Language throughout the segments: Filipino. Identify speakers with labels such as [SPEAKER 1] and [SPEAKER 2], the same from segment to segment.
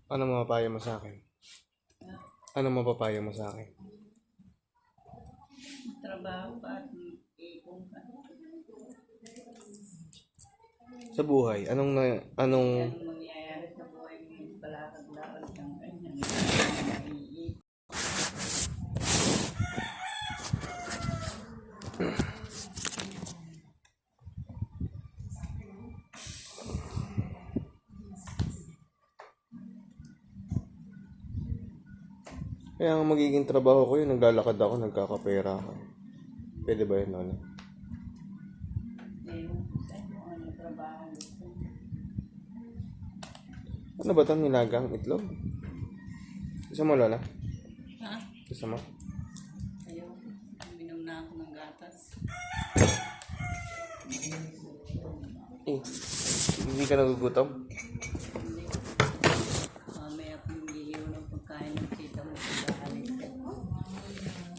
[SPEAKER 1] Ano mapapayo mo sa akin? Ano mapapayo mo sa akin?
[SPEAKER 2] Trabaho ka at ipon ka.
[SPEAKER 1] Sa buhay, anong
[SPEAKER 2] Anong mangyayari sa buhay mo? Palakad-lakad kang ganyan. Naiipon.
[SPEAKER 1] kaya ang magiging trabaho ko yun, naglalakad ako, nagkakapera ako. Pwede ba yun, Lola?
[SPEAKER 2] Ewan ko sa inyo, ano trabaho gusto mo?
[SPEAKER 1] Ano ba ito? Nilagang itlog? Gusto mo, Lola?
[SPEAKER 2] Ha?
[SPEAKER 1] Gusto mo?
[SPEAKER 2] Ayaw. Minom na ako ng gatas.
[SPEAKER 1] Eh, hindi ka nagugutom?
[SPEAKER 2] Hindi. Mamaya akong iiwan ng pagkain ng tita mo sa daalit.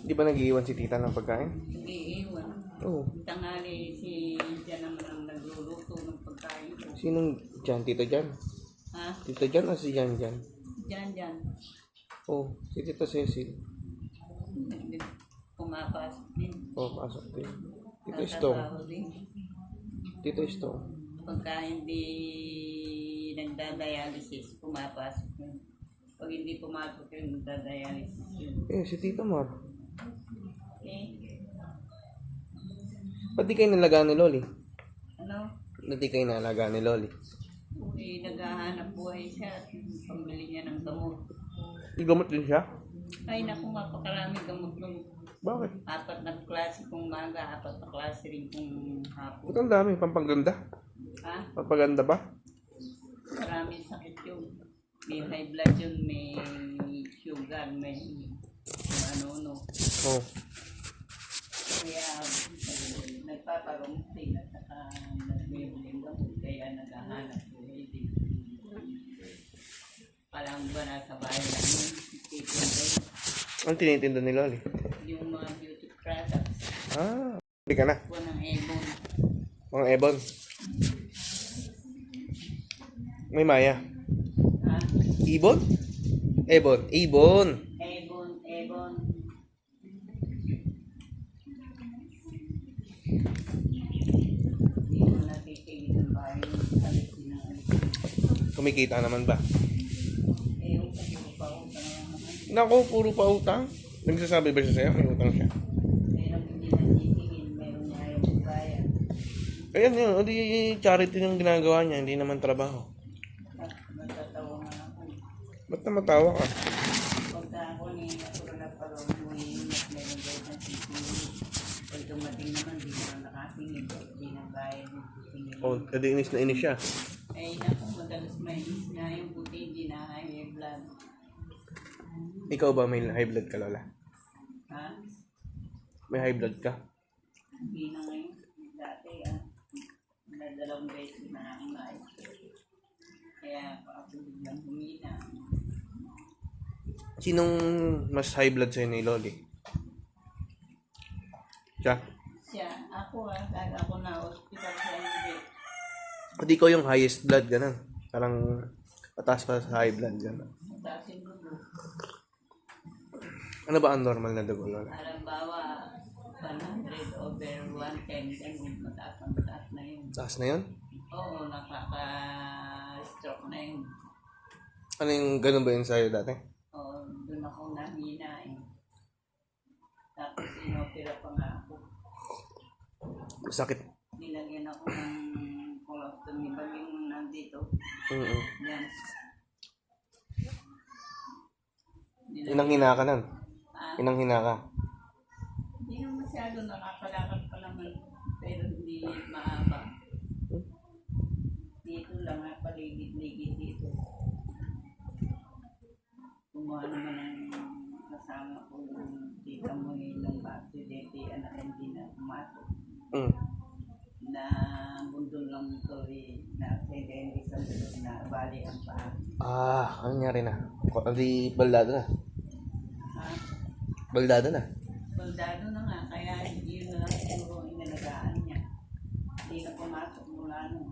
[SPEAKER 1] Di ba nag-iiwan si tita ng pagkain?
[SPEAKER 2] Nag-iiwan.
[SPEAKER 1] Oo.
[SPEAKER 2] Tangali si Jan naman ang nagluluto ng pagkain ko.
[SPEAKER 1] Sinong Jan? Tito Jan?
[SPEAKER 2] Ha?
[SPEAKER 1] Tito Jan o si Jan Jan?
[SPEAKER 2] Jan.
[SPEAKER 1] Oo, si Tito Cecil.
[SPEAKER 2] Pumapasok din.
[SPEAKER 1] Oo, pasok din. Tito Istong.
[SPEAKER 2] Tatrabaho din.
[SPEAKER 1] Tito Istong.
[SPEAKER 2] Pagka hindi nagdadialysis, pumapasok yun. Pag hindi pumasok yun, nagdadialysis yun.
[SPEAKER 1] Eh, si Tito Mar.
[SPEAKER 2] Eh,
[SPEAKER 1] Ba't di kayo nalagaan ni Loli?
[SPEAKER 2] ano?
[SPEAKER 1] Ba't di kayo nalagaan ni Loli?
[SPEAKER 2] Eh, naghahanap buhay siya at pambili niya ng gamot.
[SPEAKER 1] Gamot din siya?
[SPEAKER 2] Ay, naku, mapakarami gamot ng
[SPEAKER 1] Bakit?
[SPEAKER 2] 4 na klase kung maga, 4 na klase rin kung hapon.
[SPEAKER 1] Ba't ang dami? Pampaganda?
[SPEAKER 2] Ha?
[SPEAKER 1] Pampaganda ba?
[SPEAKER 2] Maraming sakit yun. May high blood yun, may sugar, may ano.
[SPEAKER 1] Oo.
[SPEAKER 2] Kaya nagpaparong din at saka nagbibili ng gamot. Kaya naghahanap buhay din. Parang ba nasa bahay lang yun? Titinda
[SPEAKER 1] Ang tinitinda ni Loli?
[SPEAKER 2] yung mga beauty products.
[SPEAKER 1] Ah, hindi ka na.
[SPEAKER 2] Kuha ng Avon.
[SPEAKER 1] Mga Ebon. May Maya.
[SPEAKER 2] Ha?
[SPEAKER 1] Ibon? Ebon. Ibon.
[SPEAKER 2] Avon. Hindi mo natitigil ng bahay yung alis din ng alis.
[SPEAKER 1] Kumikita naman ba?
[SPEAKER 2] Yung puro pa ako sa mga
[SPEAKER 1] Naku, puro pa utang. Nagsasabi ba siya sa'yo? May utang siya.
[SPEAKER 2] meron hindi natitigil, meron niya ayaw bayan.
[SPEAKER 1] Ayan yun. O di charity yung ginagawa niya. Hindi naman trabaho.
[SPEAKER 2] At matatawa nga ako.
[SPEAKER 1] Ba't na matawa ka?
[SPEAKER 2] Pagka ako ni ako na parang humihingat, meron daw ng sisingin. Pag dumating naman, di naman nakasingin. Di na bayad yung sisingin.
[SPEAKER 1] O, edi inis na inis siya.
[SPEAKER 2] Ay naku, madalas mainis na yung buti, hindi na high blood.
[SPEAKER 1] Ikaw ba may high blood ka, Lola?
[SPEAKER 2] Ha?
[SPEAKER 1] May high blood ka?
[SPEAKER 2] Hindi na ngayon. Dati, dalawang beses na akong na-ice. Kaya ako biglang humina.
[SPEAKER 1] Sinong mas high blood sa'yo ni Loli? Siya?
[SPEAKER 2] Siya, ako dahil ako na hospital sa hindi.
[SPEAKER 1] O di ko yung highest blood, ganun. Parang mataas pa sa high blood, ganun.
[SPEAKER 2] Mataas yung dugo.
[SPEAKER 1] Ano ba ang normal na dugo, Lola?
[SPEAKER 2] Halimbawa, 100 over 110, ganun, mataas na yun.
[SPEAKER 1] Taas na yun?
[SPEAKER 2] Oo, nakaka-stroke na yun.
[SPEAKER 1] Ano yung ganun ba yun sa'yo dati?
[SPEAKER 2] Oo, doon ako nahina eh. Tapos inopera pa nga ako.
[SPEAKER 1] Sakit.
[SPEAKER 2] Nilagyan ako ng colostomy pag yung nandito. Yan.
[SPEAKER 1] Inang hina ka nun?
[SPEAKER 2] Ah,
[SPEAKER 1] Inang hina ka?
[SPEAKER 2] hindi naman masyado nakakalakad pa naman. Pero hindi maaba. Dito lang paligid-ligid dito. Kumuha naman ang kasama ko yung tita mo yung accidente, anak hindi na pumasok. Na bundol lang ito na accidente sa bulog na bali ang paa.
[SPEAKER 1] Ah, ano nangyari na? Di baldado na.
[SPEAKER 2] Ha?
[SPEAKER 1] Baldado na.
[SPEAKER 2] Soldado na nga, kaya yun na lang siguro ang inalagaan niya. Hindi na pumasok mula nung.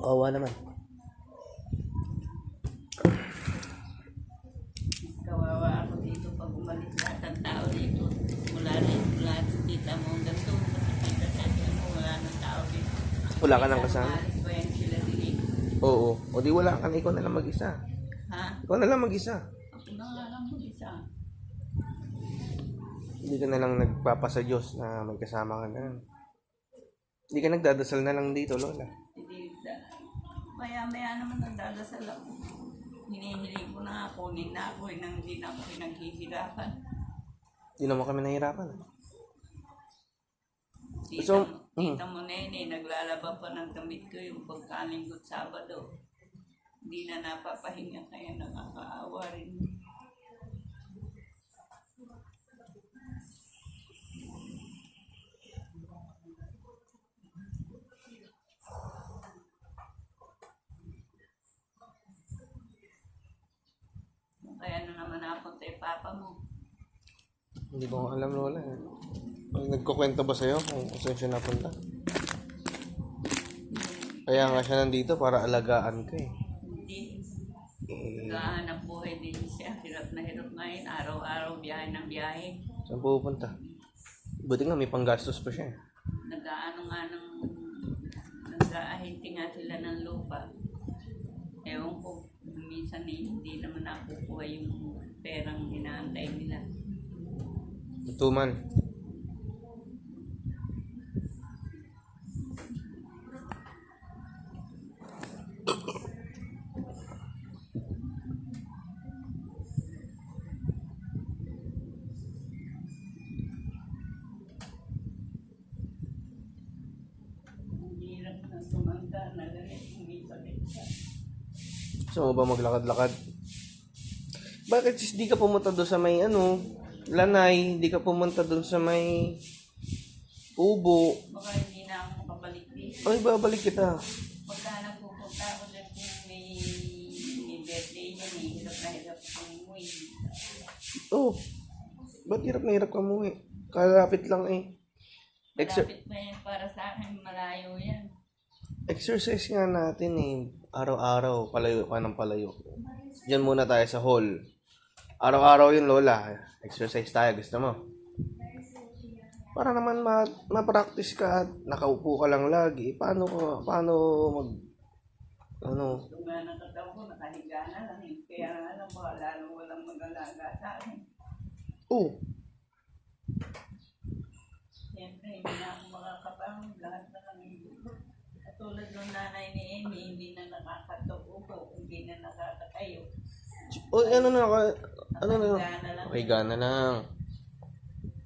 [SPEAKER 1] Kawawa naman.
[SPEAKER 2] Kawawa ako dito pag umalis lahat ng tao dito. Wala rin, lahat tita mo hanggang doon. Nakikita sa akin mo, wala ng tao dito.
[SPEAKER 1] Wala ka nang kasama?
[SPEAKER 2] Umalis pa yan sila din.
[SPEAKER 1] Oo. O di wala ka na, ikaw na lang mag-isa.
[SPEAKER 2] Ha?
[SPEAKER 1] Ikaw na lang mag-isa.
[SPEAKER 2] Ako na nga lang mag-isa.
[SPEAKER 1] Hindi ka na lang nagpapasa Diyos na may kasama ka na. Hindi ka nagdadasal na lang dito, Lola.
[SPEAKER 2] Hindi, maya-maya naman nagdadasal ako. Hinihiling ko na nga, kunin na ako, nang hindi na ako pinaghihirapan.
[SPEAKER 1] Hindi naman kami nahihirapan.
[SPEAKER 2] Tita,
[SPEAKER 1] So,
[SPEAKER 2] tita mo nene, naglalaba pa ng damit ko yung pagkalinggot Sabado. Hindi na napapahinga kaya nakakaawa rin. Kaya na naman ako tayo papa mo.
[SPEAKER 1] Hindi ko alam, Lola. Nagkukwento ba sa'yo kung saan siya napunta? Kaya nga siya nandito para alagaan ka eh.
[SPEAKER 2] Hindi.
[SPEAKER 1] Eh,
[SPEAKER 2] Naghahanap buhay din siya. Hirap na hirap ngayon. Araw-araw biyahe ng biyahe.
[SPEAKER 1] saan pupunta? Buti nga may panggastos pa siya.
[SPEAKER 2] Nag-aano nga ng nag-aahinti nga sila ng lupa. Ewan ko, minsan hindi naman nakukuha yung perang inaantay nila.
[SPEAKER 1] Tuman.
[SPEAKER 2] Ang hirap na sumangga na ganit, hindi sakit siya.
[SPEAKER 1] Gusto mo ba maglakad-lakad? Bakit sis, di ka pumunta doon sa may Lanay, di ka pumunta doon sa may Ubo.
[SPEAKER 2] Baka hindi na ako makabalik dito.
[SPEAKER 1] Ay, babalik kita.
[SPEAKER 2] Pagka nagpupunta ako dyan kung may birthday yan hirap na hirap akong umuwi.
[SPEAKER 1] Oh, ba't hirap na hirap ka umuwi? Kalapit lang eh.
[SPEAKER 2] Malapit pa yan para sa akin, malayo yan.
[SPEAKER 1] Exercise nga natin eh. Araw-araw, palayo ka ng palayo. Diyan muna tayo sa hall. Araw-araw yun, Lola. Exercise tayo, gusto mo? Para naman ma-practice ka at nakaupo ka lang lagi. Paano
[SPEAKER 2] Gusto nga ng katawan ko, nakahiga na lang eh. Kaya nga lang, baka lalo walang mag-alaga sa akin.
[SPEAKER 1] Oh,
[SPEAKER 2] Siyempre, hindi na ako makakabangon. Lahat na lang hindi. Katulad ng nanay ni Amy, hindi na nakakatubo, hindi na nakakatayo.
[SPEAKER 1] ano na,
[SPEAKER 2] Nakahiga na lang.
[SPEAKER 1] okay, gana lang.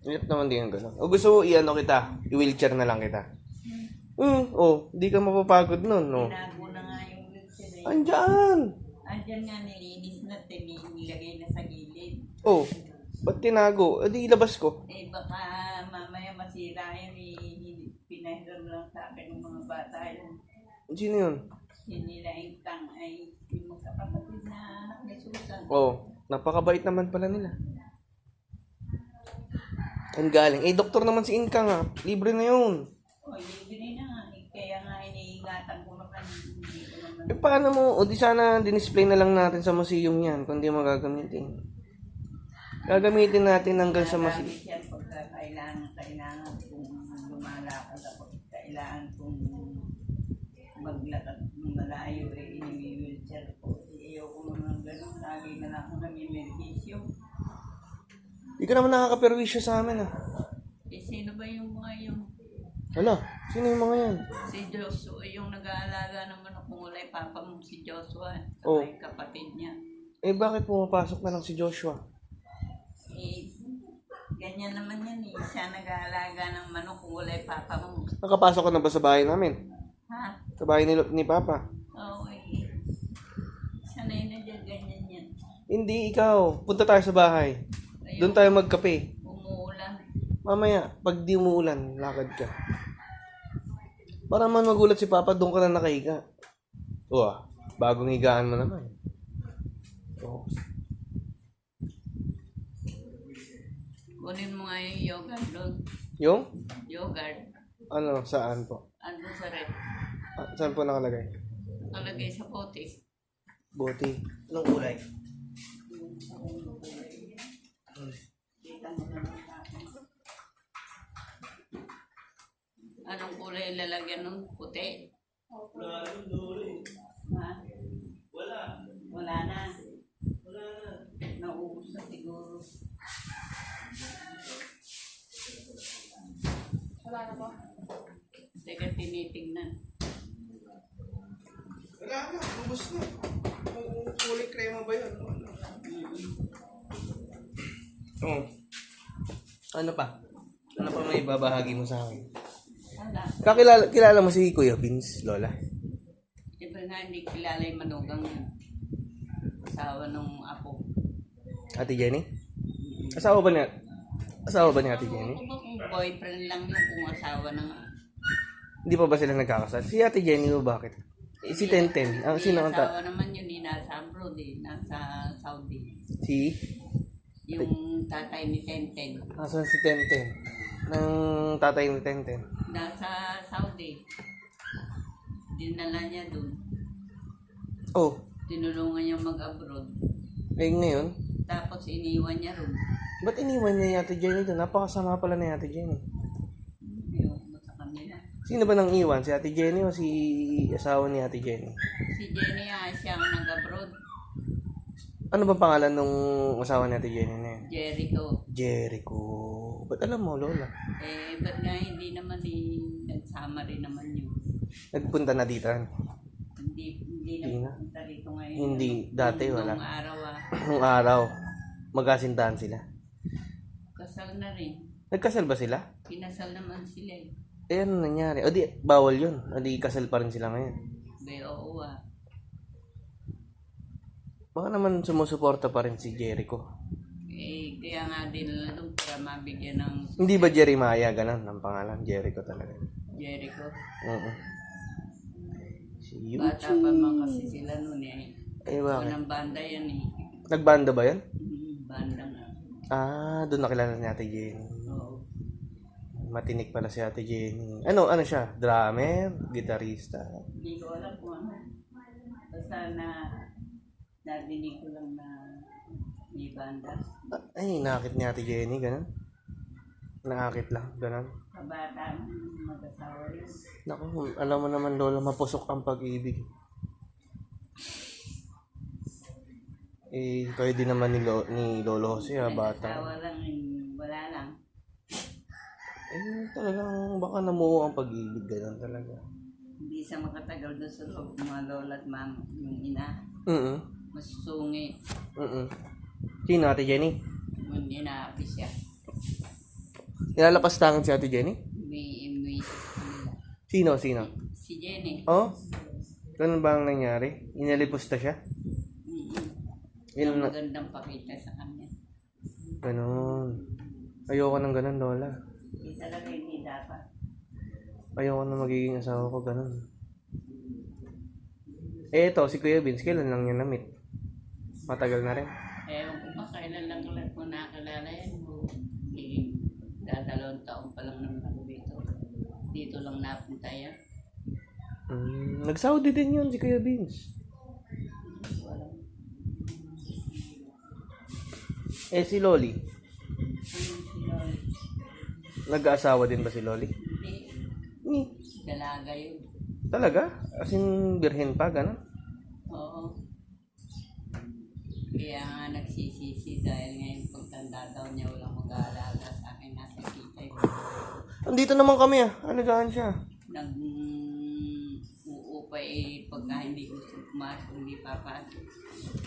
[SPEAKER 1] Hirap naman din yung gano'n. O gusto mo, kita? I-wheelchair na lang kita. Di ka mapapagod nun, no?
[SPEAKER 2] Tinago na nga yung wheelchair eh.
[SPEAKER 1] Andyan!
[SPEAKER 2] Andyan nga nilinis na, nilagay na sa gilid.
[SPEAKER 1] Oh, ba't tinago? Di ilabas ko.
[SPEAKER 2] Eh baka mamaya masira yan eh. Pinahiram lang sa akin ng mga bata yan.
[SPEAKER 1] Sino yun?
[SPEAKER 2] Sinila Ingkang ay yung magkakapatid na anak ni Susan.
[SPEAKER 1] Oh, napakabait naman pala nila. Ang galing. Eh, doktor naman si Inka nga. Libre na yun.
[SPEAKER 2] O, libre na nga. Kaya nga iniingatan ko naman. Hindi ko naman.
[SPEAKER 1] Eh, paano mo? O di sana dinisplay na lang natin sa museum yan kung di mo gagamitin. Gagamitin natin hanggang sa museum.
[SPEAKER 2] Gamit yan pagka kailangan kung lumalakad ako. Kailangan kung maglakad ng malayo eh, ini-wheelchair ko. Ayaw ko naman ganun. Lagi na lang ako nami-medication.
[SPEAKER 1] Di ka naman nakakaperwisyo sa amin, ah.
[SPEAKER 2] Eh, sino ba yung mga yung
[SPEAKER 1] Hala, sino yung mga yan?
[SPEAKER 2] si Joshua, yung nag-aalaga naman kung wala papa mo si Joshua,
[SPEAKER 1] Oh.
[SPEAKER 2] yung kapatid niya.
[SPEAKER 1] Eh, bakit pumapasok na lang si Joshua?
[SPEAKER 2] Eh, ganyan naman yan eh. Siya nag-aalaga ng manok kung wala papa mo.
[SPEAKER 1] Nakapasok ka na ba sa bahay namin?
[SPEAKER 2] Ha?
[SPEAKER 1] Sa bahay ni Papa?
[SPEAKER 2] Oo eh. Sanay na dyan, ganyan yan.
[SPEAKER 1] Hindi, ikaw. Punta tayo sa bahay. Doon tayo magkape.
[SPEAKER 2] Umuulan.
[SPEAKER 1] Mamaya, pag di umuulan, lakad ka. Para man magulat si Papa, doon ka na nakahiga. Bagong higaan mo naman. Oh.
[SPEAKER 2] Kunin mo nga yung yogurt doon.
[SPEAKER 1] Yung?
[SPEAKER 2] Yogurt.
[SPEAKER 1] Ano, saan po?
[SPEAKER 2] Andun sa rep.
[SPEAKER 1] Saan po nakalagay?
[SPEAKER 2] Nakalagay sa pote.
[SPEAKER 1] Bote. Anong kulay?
[SPEAKER 2] Kita mo na lang sa akin. Anong kulay ilalagyan nun? Puti? Ha? Wala na. Naubos na siguro.
[SPEAKER 3] Wala na po.
[SPEAKER 2] Teka, tinitignan.
[SPEAKER 1] Wala na, lubos na. Kulay krema ba yun? Oo. Ano pa? Ano pa may babahagi mo sa akin?
[SPEAKER 2] Wala.
[SPEAKER 1] Kilala mo si Kuya Vince, Lola?
[SPEAKER 2] Siyempre nga hindi kilala yung manugang asawa nung apo.
[SPEAKER 1] Ate Jenny? Asawa ba niya? Asawa ba ni Ate Jenny?
[SPEAKER 2] Kung boyfriend lang yung kung asawa ng
[SPEAKER 1] Hindi pa ba sila nagkakasal? Si Ate Jenny o bakit? Si Tenten. Ang sino ang
[SPEAKER 2] asawa naman yun, nasa abroad nasa Saudi.
[SPEAKER 1] Si?
[SPEAKER 2] Yung tatay ni Tenten.
[SPEAKER 1] Asan si Tenten? Ng tatay ni Tenten.
[SPEAKER 2] Nasa Saudi. Dinala niya dun.
[SPEAKER 1] Oh,
[SPEAKER 2] Tinulungan niya mag-abroad.
[SPEAKER 1] eh ngayon?
[SPEAKER 2] Tapos iniwan niya ron.
[SPEAKER 1] Ba't iniwan niya yung Ate Jenny doon? Napakasama pala ni Ate Jenny.
[SPEAKER 2] Ayaw mo sa kanila.
[SPEAKER 1] Sino ba nang iwan? Si Ate Jenny o si asawa ni Ate Jenny?
[SPEAKER 2] Si Jenny siya ang nag-abroad.
[SPEAKER 1] Ano ba pangalan nung asawa ni Ate Jenny na yun?
[SPEAKER 2] Jericho.
[SPEAKER 1] Jericho. Ba't alam mo, Lola?
[SPEAKER 2] Ba't nga hindi naman nagsama rin naman yun.
[SPEAKER 1] Nagpunta na dito.
[SPEAKER 2] Hindi
[SPEAKER 1] Hindi
[SPEAKER 2] na
[SPEAKER 1] na.
[SPEAKER 2] punta rito ngayon.
[SPEAKER 1] Hindi. Dati wala.
[SPEAKER 2] Nung araw
[SPEAKER 1] Nung araw, magkasintahan sila.
[SPEAKER 2] kasal na rin.
[SPEAKER 1] Nagkasal ba sila?
[SPEAKER 2] Kinasal naman sila eh.
[SPEAKER 1] Eh, ano nangyari? O di, bawal yun. O di, kasal pa rin sila ngayon.
[SPEAKER 2] Oo
[SPEAKER 1] Baka naman sumusuporta pa rin si Jericho.
[SPEAKER 2] kaya nga din na doon para mabigyan ng
[SPEAKER 1] Hindi ba Jeremiah? Ganun ang pangalan. Jericho talaga.
[SPEAKER 2] Jericho.
[SPEAKER 1] Oo. Si
[SPEAKER 2] Bata
[SPEAKER 1] Yuchi.
[SPEAKER 2] pa man kasi sila noon eh.
[SPEAKER 1] Eh, bakit?
[SPEAKER 2] Unang banda yan eh.
[SPEAKER 1] Nagbanda ba yan?
[SPEAKER 2] Banda nga.
[SPEAKER 1] Doon nakilala ni Ate Jenny.
[SPEAKER 2] Oo.
[SPEAKER 1] Matinik pala si Ate Jenny. Ano siya? Drummer? Gitarista?
[SPEAKER 2] Hindi ko alam kung ano. Basta narinig ko lang na may banda.
[SPEAKER 1] Ay, nakakit ni Ate Jenny, ganun. Nakakit lang, ganun.
[SPEAKER 2] Kabata, mag-asawa rin.
[SPEAKER 1] Naku, alam mo naman, Lola, mapusok ang pag-ibig. Eh, kayo din naman ni Lolo Jose, bata.
[SPEAKER 2] Asawa lang, wala lang.
[SPEAKER 1] Eh, talagang baka namuo ang pag-ibig, ganun talaga.
[SPEAKER 2] Hindi siya makatagal doon sa loob ng mga lola at mama, yung ina. Masusungit.
[SPEAKER 1] Sino, Ate Jenny?
[SPEAKER 2] Hindi na-happy siya.
[SPEAKER 1] Nilalapas tangan si Ate Jenny?
[SPEAKER 2] May sa kanila.
[SPEAKER 1] Sino?
[SPEAKER 2] Si Jenny.
[SPEAKER 1] Oh? Ganun ba ang nangyari? Inalipusta siya?
[SPEAKER 2] Ang magandang pakita sa kanya.
[SPEAKER 1] Ganun. Ayoko ng ganun, Lola.
[SPEAKER 2] Hindi talaga hindi dapat.
[SPEAKER 1] Ayoko na magiging asawa ko, ganun. Eh, ito, si Kuya Vince, kailan lang niya na-meet? Matagal na rin.
[SPEAKER 2] Ewan ko pa, kailan lang ko nakalala yan. Dadalawang taon pa lang naman ako dito. Dito lang napunta yan.
[SPEAKER 1] Nag-Saudi din yun si Kuya Vince.
[SPEAKER 2] Walang
[SPEAKER 1] Eh, si Loli. Nag-aasawa din ba si Loli?
[SPEAKER 2] hindi. Dalaga yun.
[SPEAKER 1] Talaga? As in, birhen pa, gano'n?
[SPEAKER 2] Oo. Kaya nga nagsisisi dahil ngayon pagtanda daw niya walang mag-aalaga sa akin nasa kita yun.
[SPEAKER 1] Andito naman kami Alagaan siya.
[SPEAKER 2] Nag-uupay pagka hindi gusto pumasok, hindi papasok.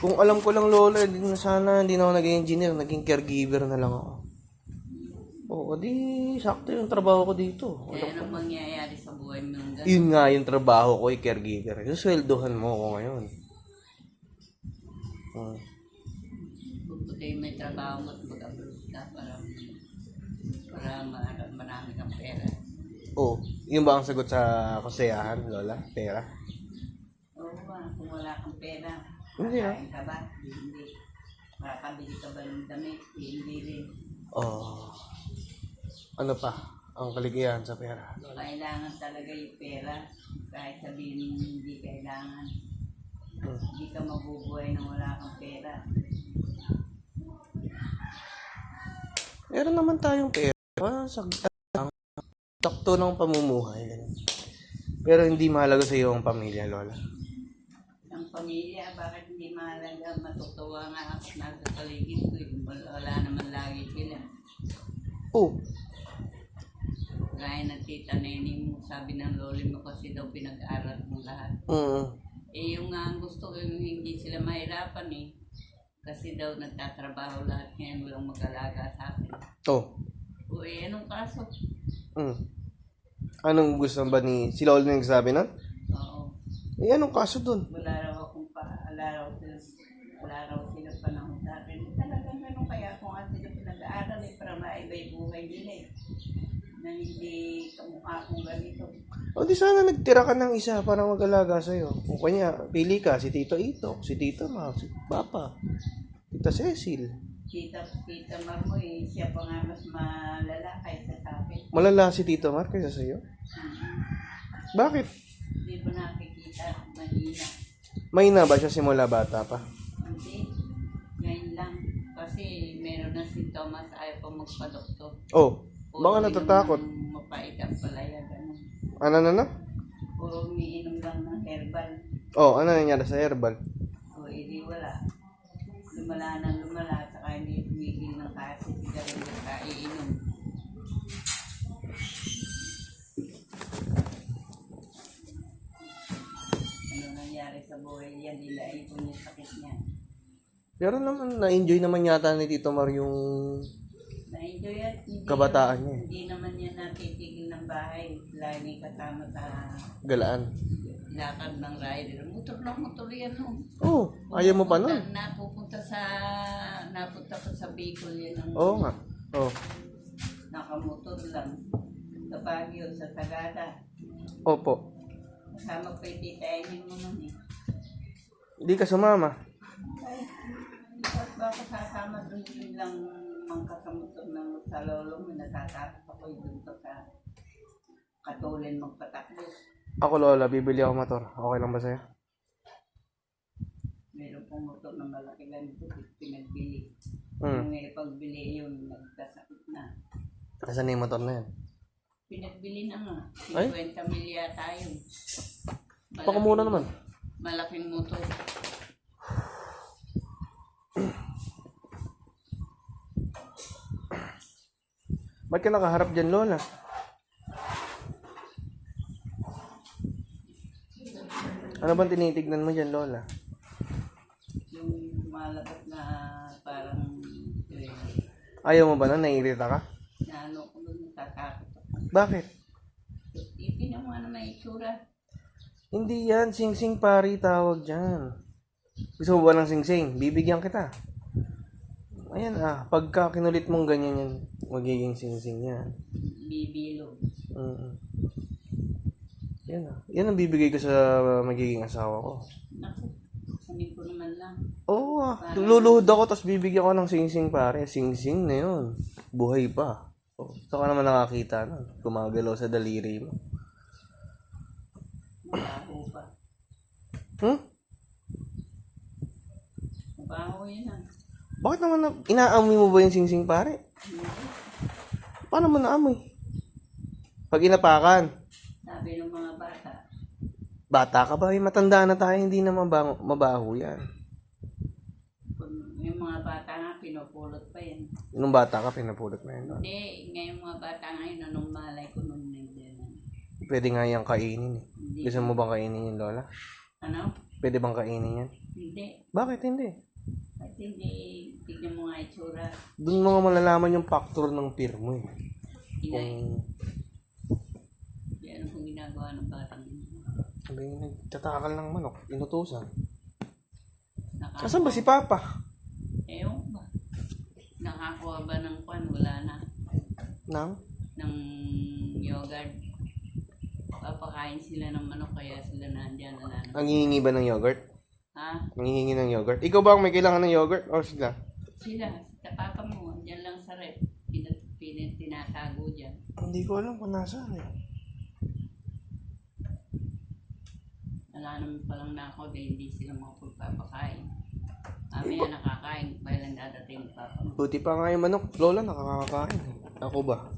[SPEAKER 1] Kung alam ko lang, Lola, hindi na sana hindi na ako naging engineer, naging caregiver na lang ako. Oo, di sakto yung trabaho ko dito.
[SPEAKER 2] Kaya anong mangyayari sa buhay mo ng gano'n?
[SPEAKER 1] Yun nga yung trabaho ko, caregiver. Yung sweldohan mo ako ngayon.
[SPEAKER 2] Buti may trabaho mo at mag-abroad ka para marami kang pera.
[SPEAKER 1] Oh, yun ba ang sagot sa kasayahan, Lola? Pera?
[SPEAKER 2] Oo ba, kung wala kang pera,
[SPEAKER 1] Hindi,
[SPEAKER 2] kakain ka ba? Hindi. Makakabili ka ba ng damit? Hindi rin.
[SPEAKER 1] Oh. Ano pa? ang kaligayahan sa pera.
[SPEAKER 2] Kailangan talaga yung pera. Kahit sabihin hindi kailangan. Hindi ka mabubuhay nang wala kang pera.
[SPEAKER 1] Meron naman tayong pera. Takto ng pamumuhay. Ganun. Pero hindi mahalaga sa iyo ang pamilya, Lola.
[SPEAKER 2] Ang pamilya, bakit hindi mahalaga? Matutuwa nga ako nasa paligid ko. Wala naman lagi sila.
[SPEAKER 1] Oh,
[SPEAKER 2] Gaya ng tita Nene mo, sabi ng loli mo kasi daw pinag-aral mo lahat. Eh yung nga ang gusto ko yung hindi sila mahirapan eh. Kasi daw nagtatrabaho lahat ngayon, walang mag-alaga sa akin.
[SPEAKER 1] oh.
[SPEAKER 2] O eh, anong kaso?
[SPEAKER 1] Anong gusto ba ni... Si Lola na nagsabi nun?
[SPEAKER 2] Oo.
[SPEAKER 1] Eh, anong kaso dun?
[SPEAKER 2] Wala raw akong wala raw sila panahon sa akin. Talagang ganun kaya kung nga sila pinag-aaral eh, para maiba yung buhay nila eh. Na hindi kamukha kong ganito.
[SPEAKER 1] O di sana nagtira ka ng isa para mag-alaga sa'yo. Kung kanya, pili ka, si Tito Ito, si Tito Ma, si Papa, Tita Cecil.
[SPEAKER 2] Tita Marmoy, siya pa nga mas malala kaysa sa akin.
[SPEAKER 1] Malala si Tito Mar kaysa sa'yo? Bakit?
[SPEAKER 2] Hindi ba nakikita? Mahina.
[SPEAKER 1] May na ba siya simula bata pa?
[SPEAKER 2] Hindi. Ngayon lang. Kasi meron na sintomas, ayaw pa magpa-doktor.
[SPEAKER 1] Oh,
[SPEAKER 2] Puro
[SPEAKER 1] baka natatakot.
[SPEAKER 2] inom ng mapait ang palaya, gano'n.
[SPEAKER 1] Ano?
[SPEAKER 2] Puro umiinom lang ng herbal.
[SPEAKER 1] Oh, ano nangyari sa herbal?
[SPEAKER 2] O, hindi wala. Lumala ng lumala, saka hindi tumigil ng kasi sigarilyo ka iinom. Ano nangyari sa buhay yan, nilain ko yung sakit niya.
[SPEAKER 1] Pero naman, na-enjoy naman yata ni Tito Mar yung
[SPEAKER 2] Na-enjoy at hindi
[SPEAKER 1] kabataan niya.
[SPEAKER 2] Hindi naman yan natitigil ng bahay. Lagi kasama sa
[SPEAKER 1] Galaan.
[SPEAKER 2] lakad ng rider. Motor yan no.
[SPEAKER 1] Oh, ayaw mo pa nun?
[SPEAKER 2] Napunta ko sa Bicol yan.
[SPEAKER 1] Oo nga. Oh.
[SPEAKER 2] Nakamotor lang. Sa Baguio, sa Sagada.
[SPEAKER 1] Opo.
[SPEAKER 2] Kasama pa yung titayin mo nun eh.
[SPEAKER 1] Hindi ka sumama.
[SPEAKER 2] Ay, bakit ba ako sasama dun yun lang mangkasamotor ng sa lolo mo. Natatakot ako dun pa sa Katulin magpatakbo.
[SPEAKER 1] Ako, Lola, bibili ako motor. Okay lang ba sa'yo?
[SPEAKER 2] Meron pong motor na malaki ganito, pinagbili.
[SPEAKER 1] Hmm.
[SPEAKER 2] Nung pagbili yun, nagkasakit na.
[SPEAKER 1] Asan yung motor na yan?
[SPEAKER 2] Pinagbili na nga.
[SPEAKER 1] Ay?
[SPEAKER 2] 50 mil yata yun.
[SPEAKER 1] Pakamuna naman.
[SPEAKER 2] Malaking motor.
[SPEAKER 1] Ba't ka nakaharap dyan, Lola? Ano bang tinitignan mo dyan, Lola?
[SPEAKER 2] Yung malabas na parang
[SPEAKER 1] Ayaw mo ba na? Naiirita ka?
[SPEAKER 2] na ano ko doon, natatakot ako.
[SPEAKER 1] Bakit?
[SPEAKER 2] Ipin mo na may itsura.
[SPEAKER 1] Hindi yan. Sing-sing pari tawag dyan. Gusto mo ba ng sing-sing? Bibigyan kita. Ayan pagka kinulit mong ganyan yan, magiging sing-sing yan.
[SPEAKER 2] Bibilo.
[SPEAKER 1] Yan Yan ang bibigay ko sa magiging asawa ko.
[SPEAKER 2] Naku, sabi ko naman lang.
[SPEAKER 1] Oo luluhod ako tapos bibigyan ko ng sing-sing pare. Sing-sing na yun. Buhay pa. Saka naman nakakita nun. Gumagalaw sa daliri mo.
[SPEAKER 2] Mabaho pa. Mabaho yun
[SPEAKER 1] Bakit naman inaamoy mo ba yung sing-sing pare? Paano mo naamoy? Pag inapakan.
[SPEAKER 2] Sabi ng mga bata.
[SPEAKER 1] Bata ka ba? Matanda na tayo, hindi na mabaho yan.
[SPEAKER 2] Yung mga bata nga, pinupulot pa yan.
[SPEAKER 1] Nung bata ka, pinapulot na yun.
[SPEAKER 2] Hindi, ngayong mga bata ngayon, anong malay ko nung nandiyan.
[SPEAKER 1] Pwede nga yung kainin.
[SPEAKER 2] Hindi.
[SPEAKER 1] Gusto mo bang kainin yun, Lola?
[SPEAKER 2] Ano?
[SPEAKER 1] Pwede bang kainin yan?
[SPEAKER 2] Hindi.
[SPEAKER 1] Bakit hindi?
[SPEAKER 2] At hindi, tignan mo nga itsura.
[SPEAKER 1] Doon mo nga malalaman yung factor ng peer mo eh.
[SPEAKER 2] Kinain. Yan ang ginagawa ng batang yun.
[SPEAKER 1] Sabi nga, nagtatakal ng manok, inutusan.
[SPEAKER 2] Naka-
[SPEAKER 1] Asan ba si Papa?
[SPEAKER 2] Ewan ba? Nakakuha ba ng kwan? Wala na.
[SPEAKER 1] Nang?
[SPEAKER 2] Ng yogurt. Papakain sila ng manok kaya sila nandiyan na lang.
[SPEAKER 1] Nangihingi ba ng yogurt?
[SPEAKER 2] Ha?
[SPEAKER 1] Nangihingi ng yogurt? Ikaw ba ang may kailangan ng yogurt? O sila?
[SPEAKER 2] Sila, sa papa mo, andyan lang sa rep. Tinatago dyan.
[SPEAKER 1] Hindi ko alam kung nasaan eh.
[SPEAKER 2] Wala naman palang na ako dahil hindi sila makapagpapakain. Kami na nakakain, kailan dadating yung papa mo.
[SPEAKER 1] Buti pa nga yung manok, Lola, nakakakain. Ako ba?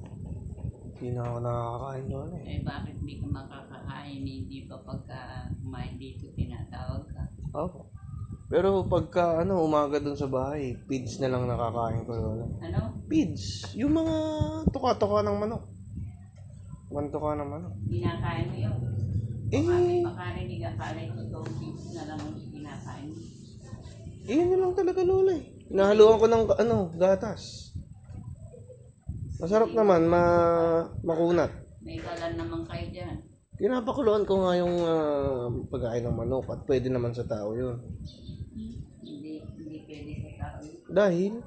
[SPEAKER 1] Hindi na ako nakakakain, Lola eh.
[SPEAKER 2] Eh bakit di ka makakakain? Hindi ba pagka kumain dito tinatawag ka?
[SPEAKER 1] Opo. Pero pagka umaga dun sa bahay, feeds na lang nakakain ko, Lola.
[SPEAKER 2] Ano?
[SPEAKER 1] Feeds. Yung mga tuka-tuka ng manok. Mantuka ng manok.
[SPEAKER 2] Kinakain mo yun?
[SPEAKER 1] Eh,
[SPEAKER 2] Makarinig ang kalay ko ito, pigs na lang ang kinakain mo.
[SPEAKER 1] yun na lang talaga, Lola eh. Nahaluan ko ng gatas. Masarap naman, makunat.
[SPEAKER 2] May kalan naman kayo dyan.
[SPEAKER 1] Pinapakuluan ko nga yung pagkain ng manok at pwede naman sa tao yun.
[SPEAKER 2] Hindi pwede sa tao.
[SPEAKER 1] Dahil,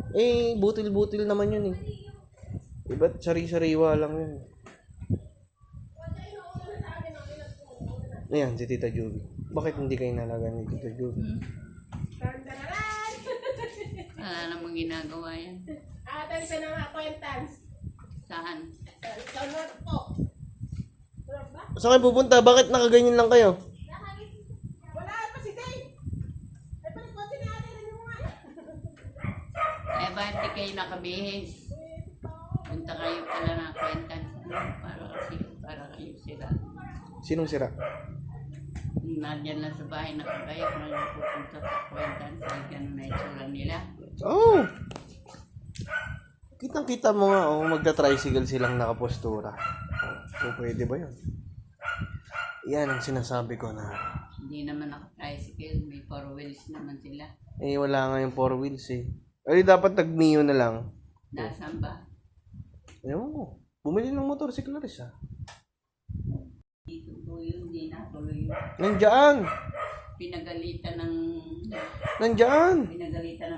[SPEAKER 1] butil-butil naman yun eh. Iba't sari-sariwa lang yun. Ayan, si Tita Juby. Bakit hindi kayo nalagaan ni Tita Juby?
[SPEAKER 2] Wala namang ginagawa yan.
[SPEAKER 3] Atan siya ng acquaintance.
[SPEAKER 2] Saan?
[SPEAKER 3] Sa North po. North ba?
[SPEAKER 1] Saan kayo pupunta? Bakit nakaganyan lang kayo?
[SPEAKER 3] Wala pa si Dave. Ay, palikotse na ate rin mo nga.
[SPEAKER 2] Eh, bakit di kayo nakabihis? Punta kayo pala na acquaintance. Para kayo sila.
[SPEAKER 1] Sinong sira?
[SPEAKER 2] Nandiyan lang sa bahay nakagayak na pupunta sa acquaintance. Ay, ganun na itsura nila.
[SPEAKER 1] Oh! Kitang-kita mo nga, magta-tricycle silang nakapostura. So, pwede ba yun? Yan ang sinasabi ko na.
[SPEAKER 2] Hindi naman naka-tricycle. May 4 wheels naman sila.
[SPEAKER 1] Wala nga yung 4 wheels eh. Ay, dapat nag-Mio na lang.
[SPEAKER 2] Nasaan ba?
[SPEAKER 1] Ewan ko. Bumili ng motorsiklo rin siya.
[SPEAKER 2] Dito po yun. Hindi natuloy yun.
[SPEAKER 1] Nandiyan!
[SPEAKER 2] Pinagalitan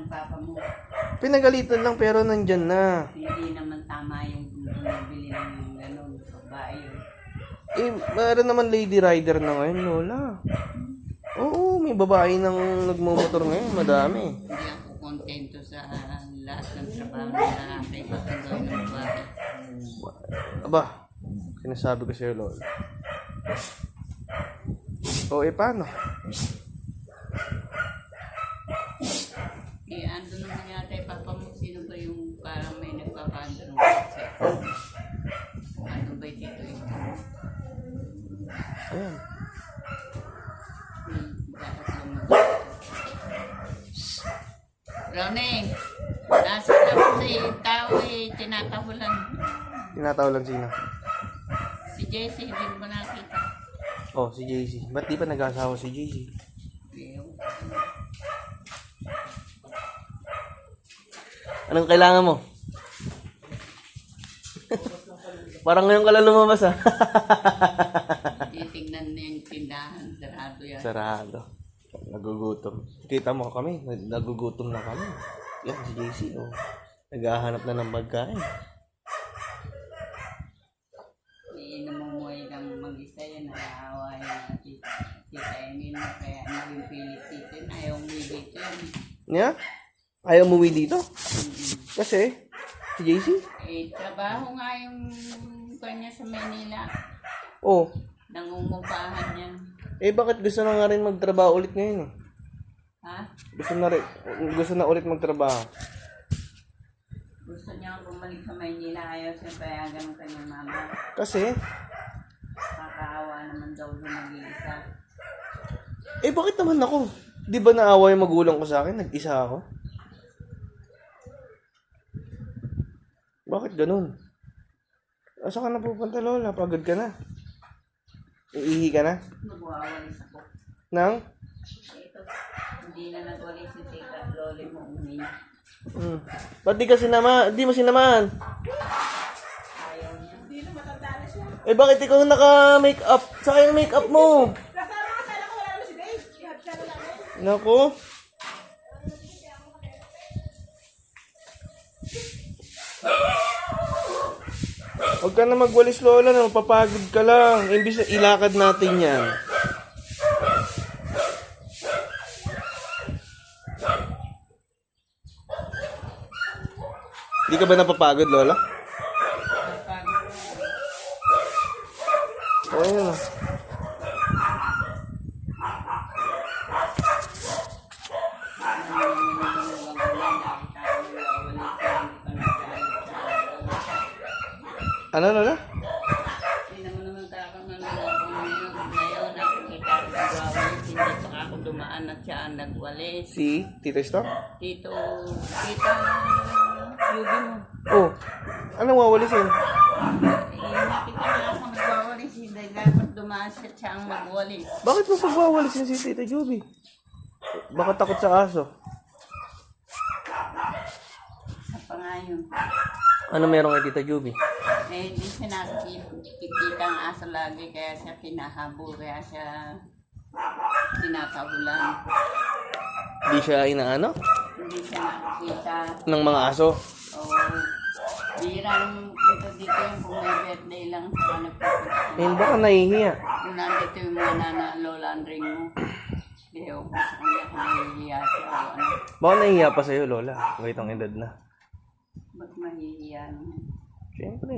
[SPEAKER 2] ng papa mo.
[SPEAKER 1] Pinagalitan lang pero nandyan na.
[SPEAKER 2] Hindi naman tama yung bumibili ng gano'n sa bahay.
[SPEAKER 1] Meron naman lady rider na ngayon, Lola. Oo, may babae nang nagmumotor ngayon. Madami.
[SPEAKER 2] Hindi ako kontento sa lahat ng trabaho na aking pagkagawin ng bahay.
[SPEAKER 1] Aba, sinasabi ko sa'yo, Lola. Paano?
[SPEAKER 2] Ando naman yata yung papa mo. Sino ba yung parang may nagpapaando ng sa'yo? Ano ba yung dito ito?
[SPEAKER 1] Ayan.
[SPEAKER 2] Dapat lang Ronnie, nasa ako si tao tinatawa lang.
[SPEAKER 1] Tinataw lang sino?
[SPEAKER 2] Si Jessie, hindi mo nakita.
[SPEAKER 1] Oh, si JC. Ba't di pa nag-asawa si JC? Anong kailangan mo? Parang ngayon ka lang lumabas ah.
[SPEAKER 2] Titignan na yung tindahan, sarado yan.
[SPEAKER 1] Sarado. Nagugutom. Kita mo kami, nagugutom na kami. Yan, si JC, oh. Naghahanap na ng pagkain.
[SPEAKER 2] Namumuhay kang mag-isa yan, nakaawa yung tita Emil mo, kaya naging pilit dito yun, ayaw umuwi dito yun.
[SPEAKER 1] Niya? Ayaw umuwi dito? Kasi, si JC?
[SPEAKER 2] Trabaho nga yung kanya sa Manila.
[SPEAKER 1] Oh.
[SPEAKER 2] Nangungupahan niya.
[SPEAKER 1] Bakit gusto na nga rin magtrabaho ulit ngayon eh?
[SPEAKER 2] Ha?
[SPEAKER 1] Gusto na ulit magtrabaho.
[SPEAKER 2] Gusto niya bumalik sa Manila, ayaw siya payagan ng kanyang mama.
[SPEAKER 1] Kasi?
[SPEAKER 2] Kakaawa naman daw doon nag-iisa.
[SPEAKER 1] Bakit naman ako? Di ba naawa yung magulang ko sa akin? Nag-isa ako? Bakit ganun? Asa ka na pupunta, Lola? Pagod ka na? Iihi ka na?
[SPEAKER 2] Magwawalis ako.
[SPEAKER 1] Nang?
[SPEAKER 2] Ito, hindi na nagwalis si tita at loli mo umiyak.
[SPEAKER 1] Ba't di mo sinamahan?
[SPEAKER 2] Ayaw niya.
[SPEAKER 3] Hindi na matanda na siya.
[SPEAKER 1] Bakit ikaw naka-makeup? Sayang makeup mo.
[SPEAKER 3] Kasama ka sana ko wala naman si Dave. Ihat ka na lang.
[SPEAKER 1] Naku. Huwag ka na magwalis, Lola, na mapapagod ka lang. Imbis na ilakad natin yan. Di ka ba napapagod, Lola?
[SPEAKER 2] Pagod
[SPEAKER 1] Ayun na. Ano, Lola?
[SPEAKER 2] Hindi naman kakang ngayon nakikita ko nagwawalis, hindi pa ako dumaan at siya ang nagwalis.
[SPEAKER 1] Si Tito Stock?
[SPEAKER 2] Tita, Yubi mo.
[SPEAKER 1] Oh. Anong wawalisin?
[SPEAKER 2] Nakita na ako nagwawalis, hindi dapat dumaan siya ang magwalis.
[SPEAKER 1] Bakit mo pagwawalisin si Tita Juby? Baka takot sa aso.
[SPEAKER 2] Sa pangayon.
[SPEAKER 1] Ano meron kay Tita Juby?
[SPEAKER 2] Hindi siya nakikita ang aso lagi, kaya siya pinahabol, kaya siya tinatahulan.
[SPEAKER 1] Di siya inaano?
[SPEAKER 2] Hindi siya nakikita.
[SPEAKER 1] Ng mga aso?
[SPEAKER 2] Oo. Bira nung dito yung kung may birthday lang sa nagpupunta.
[SPEAKER 1] Eh, baka nahihiya.
[SPEAKER 2] Kung nandito yung mga lola and ring mo. Hindi ako sa kanya kung nahihiya siya o ano.
[SPEAKER 1] Baka nahihiya pa sa'yo, Lola. Kahit ang edad na.
[SPEAKER 2] Ba't mahihiya naman?
[SPEAKER 1] Siyempre.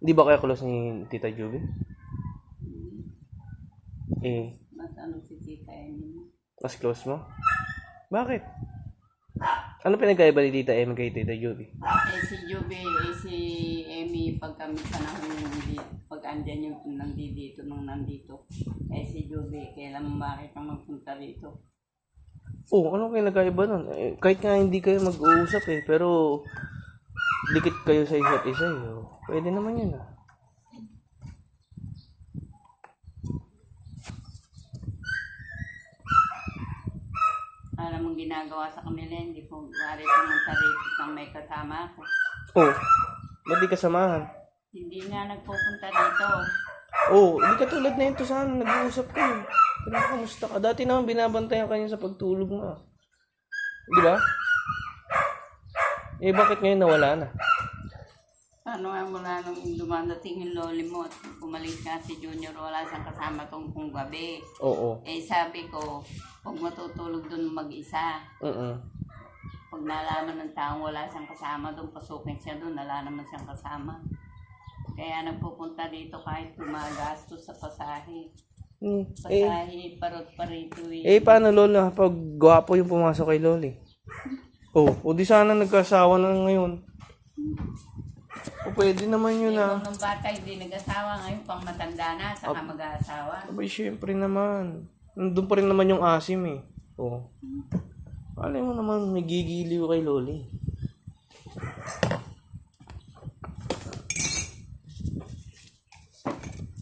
[SPEAKER 1] Hindi ba kaya close ni Tita Juby? Eh,
[SPEAKER 2] Mas ano si Tita Emily?
[SPEAKER 1] mas close mo? Bakit? Ano pinagkaiba ni Tita Emmy kay Tita Juby?
[SPEAKER 2] Si Juby, si Emmy, pag kami panahon pag andyan yung nandito nung nandito. Si Juby, kailan mo bakit ang magpunta rito?
[SPEAKER 1] Oh, ano pinagkaiba nun? Eh, kahit nga hindi kayo mag-uusap eh, pero dikit kayo sa isa't isa eh. Oh, pwede naman yun ah.
[SPEAKER 2] Alam mong ginagawa sa kanila, hindi po wari pumunta rito nang may kasama ako.
[SPEAKER 1] Oh, ba't di kasamahan?
[SPEAKER 2] Hindi nga nagpupunta dito.
[SPEAKER 1] Oh, hindi ka tulad na ito sana, nag-uusap kayo. Kamusta ka? Dati naman binabantayan ka niya sa pagtulog mo. Ah. Di ba? Eh, bakit ngayon nawala na?
[SPEAKER 2] Ano nga mula nung dumadating yung loli mo at umalis nga si Junior, wala siyang kasama tong kung gabi.
[SPEAKER 1] Oo.
[SPEAKER 2] Sabi ko, huwag matutulog dun mag-isa. Pag nalaman ng taong wala siyang kasama doon, pasukin siya doon, wala naman siyang kasama. Kaya nagpupunta dito kahit gumagastos sa pasahe. Pasahe, parot pa rito eh.
[SPEAKER 1] Paano Lola? Pag gwapo yung pumasok kay Loli. Oh, o di sana nagkasawa na ngayon. O pwede naman yun ah.
[SPEAKER 2] Nung bata hindi nag-asawa, ngayon pang matanda na, saka mag-aasawa.
[SPEAKER 1] Abay, syempre naman. Nandun pa rin naman yung asim eh. Oh. Alam mo naman, may gigiliw kay Loli.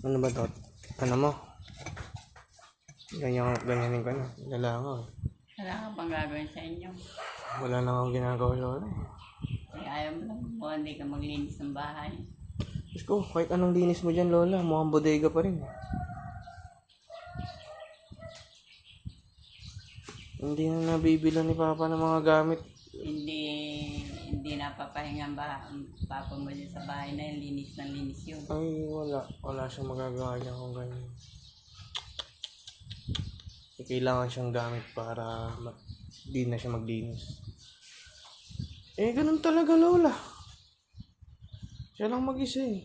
[SPEAKER 1] Ano ba to? Ano mo? Ganyanin ka na. Lalangaw.
[SPEAKER 2] Wala ka bang gagawin sa inyo?
[SPEAKER 1] Wala na akong ginagawa, Lola.
[SPEAKER 2] Kaya ayaw mo lang mo, hindi ka maglinis ng bahay.
[SPEAKER 1] Diyos ko, kahit anong linis mo dyan, Lola, mukhang bodega pa rin. Hindi na nabibilan ni Papa ng mga gamit.
[SPEAKER 2] Hindi napapahinga ang papa mo dyan sa bahay na yun, linis ng linis yun.
[SPEAKER 1] Ay, wala. Wala siyang magagawa niya kung ganyan. Kailangan siyang gamit para di na siya maglinis. Ganun talaga, Lola. Siya lang mag-isa eh.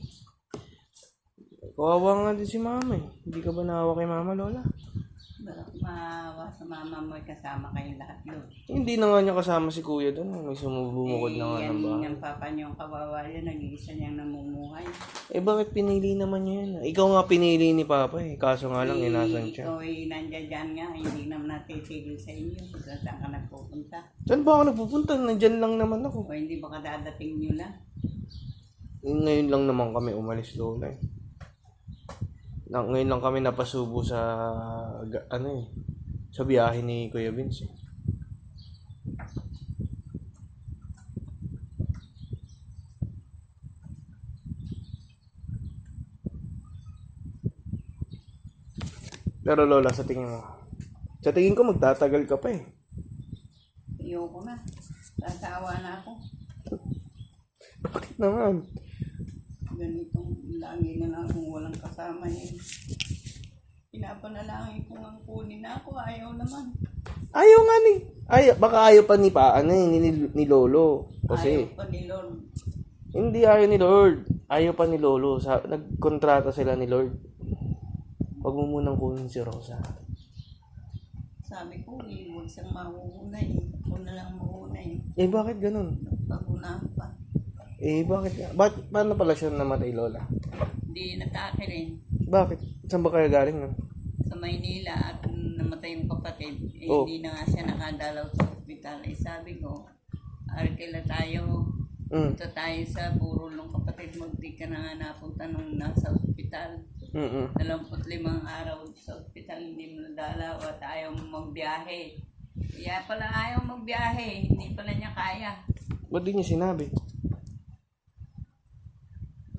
[SPEAKER 1] Kawawa nga din si Mama eh. Hindi ka ba naawa kay Mama, Lola?
[SPEAKER 2] Barak maawa sa mama mo, kasama kayong lahat doon.
[SPEAKER 1] Hindi na nga niya kasama si Kuya doon. May sumubumukod na nga ng bahay.
[SPEAKER 2] Yan papa niyo ang kawawa yun, nag-iisa niyang namumuhay.
[SPEAKER 1] Bakit pinili naman niya yan? Ikaw nga pinili ni Papa eh. Kaso nga lang, inasan siya.
[SPEAKER 2] Ikaw ay nandiyan dyan nga, hindi naman natitigil sa inyo. Saan ka nagpupunta?
[SPEAKER 1] Saan ba ako nagpupunta? Nandyan lang naman ako.
[SPEAKER 2] O hindi ba kadadating nyo lang?
[SPEAKER 1] Ngayon lang naman kami umalis, Lola eh. Ngayon lang kami napasubo sa sa biyahe ni Kuya Vince. Pero Lola, sa tingin ko magtatagal ka pa eh.
[SPEAKER 2] Ayoko na. Sasawa na ako.
[SPEAKER 1] Bakit naman?
[SPEAKER 2] Ganitong lagi na lang kung walang kasama yun. Pinapanalangin ko nga kunin na ako, ayaw naman.
[SPEAKER 1] Ayaw nga ni. Baka ayaw pa ni Lolo. Kasi
[SPEAKER 2] Ayaw pa ni Lord.
[SPEAKER 1] hindi ayaw ni Lord. Ayaw pa ni Lolo. Nagkontrata sila ni Lord. Huwag mo munang kunin si Rosa.
[SPEAKER 2] Sabi ko, huwag siyang mauuna eh. Ako na lang mauuna eh.
[SPEAKER 1] Eh, bakit ganun?
[SPEAKER 2] Pag-unahan pa.
[SPEAKER 1] Eh, bakit? Paano pala siya namatay, Lola?
[SPEAKER 2] Hindi natake rin.
[SPEAKER 1] Bakit? Saan ba kaya galing nun?
[SPEAKER 2] Sa Maynila at namatay yung kapatid. Eh,
[SPEAKER 1] Oh.
[SPEAKER 2] hindi na nga siya nakadalaw sa ospital. Eh, sabi ko, arkila tayo. Punta tayo sa burol ng kapatid mo. Di ka na nga napunta nung nasa ospital. 25 araw sa ospital, hindi mo nadalaw at ayaw mo magbiyahe. Kaya pala ayaw magbiyahe. Hindi pala niya kaya.
[SPEAKER 1] Ba't di niya sinabi?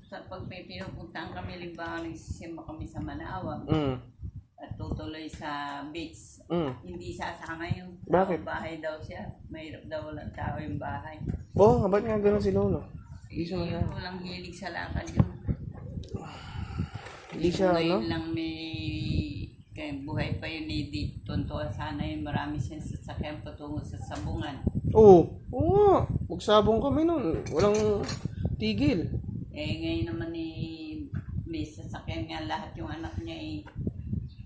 [SPEAKER 2] Sa pag may pinupuntahan kami, limbawa nagsisimba kami sa Manawa at tutuloy sa beach, hindi sasama yung tao.
[SPEAKER 1] Bakit?
[SPEAKER 2] Bahay daw siya. Mahirap daw walang tao yung bahay.
[SPEAKER 1] Oo nga, ba't nga ganun si Lolo? Hindi siya
[SPEAKER 2] Yung walang hilig sa lakad yun.
[SPEAKER 1] Hindi siya,
[SPEAKER 2] Ngayon
[SPEAKER 1] ano?
[SPEAKER 2] lang may kaya buhay pa yun ni Di. Tuntua sana yun. Marami siyang sasakyan patungo sa sabungan.
[SPEAKER 1] Oo nga. Magsabong kami nun. Walang tigil.
[SPEAKER 2] Eh ngayon naman may sasakyan nga lahat yung anak niya eh.